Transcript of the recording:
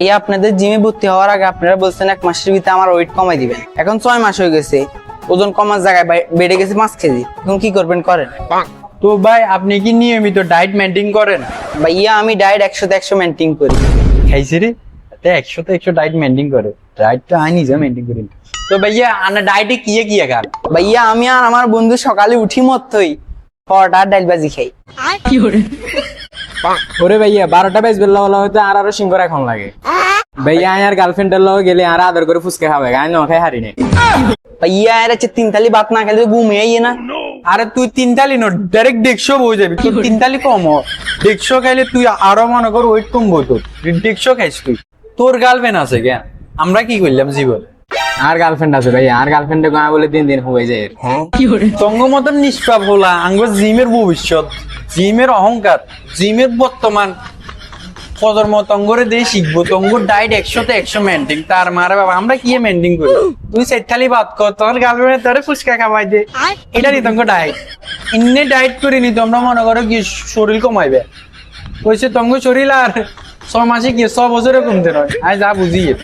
এই আপনাদের জিমে ভর্তি হওয়ার আগে আপনারা বলছেন 1 মাসের ভিতরে আমার ওয়েট কমাই দিবেন। এখন 6 মাস হয়ে গেছে, ওজন কমার জায়গায় বেড়ে গেছে 5 কেজি। এখন কি করবেন করেন? তো ভাই আপনি কি নিয়মিত ডায়েট মেনটেন করেন? ভাইয়া আমি ডায়েট 100 তে 100 মেনটেন করি। খাইছি রে, 100 ডায়েট মেনটেন করে। ডায়েট তো আমি নিজে মেনটেন করি। তো ভাইয়া আনা ডায়েটে কি খান? ভাইয়া আমি আর আমার বন্ধু সকালে উঠি মতই পরোটা আর ডাল ভাজি খাই। ওরে ভাইয়া 12টা বেজ বেলা হলো হয়তো আরো সিঙ্গর এখন লাগে ভাইয়া আর গার্লফ্রেন্ডের লগে গেলে আর আদর করে ফুচকা খাবে আই ন খাই হারি নাই ভাইয়া এর 3 থালি ভাত না খেলে ঘুমিয়ে না। আরে তুই 3 থালি নো ডাইরেক্ট 150 হয়ে যাবি। তুই 3 থালি কম 150 খাইলে তুই আরো মনে কর ওয়েট কমবো। তোর 150 খাইস তুই, তোর গার্লফ্রেন্ড আছে কেন? আমরা কি করলাম জীবন? আর গার্লফ্রেন্ড আছে ভাইয়া, আর গার্লফ্রেন্ডে গাঁ বলে দিন হয়ে যায়। তঙ্গ মতন নিষ্পাপ হলা আঙ্গ জিমের ভবিষ্যৎ, জিমের অহংকার, জিমের বর্তমান প্রজন্ম তঙ্গরে দিয়ে শিখবো। তঙ্গর ডায়েট 100 তে 100 মেনটেন। তার মারা বাবা আমরা কি মেনটেন করি? তুই 4 থালি ভাত কর, তোর গার্লফ্রেন্ড তোরে ফুচকা খাওয়াই দে, এটারই তঙ্গ ডায়েট। ইন্নে ডায়েট করে নি তোমরা মনে করো কি শরীর কমাইবে? কইছে তঙ্গ শরীর আর 6 মাসে কি 100 বছরে কমতে নয়। আজ যা বুঝি।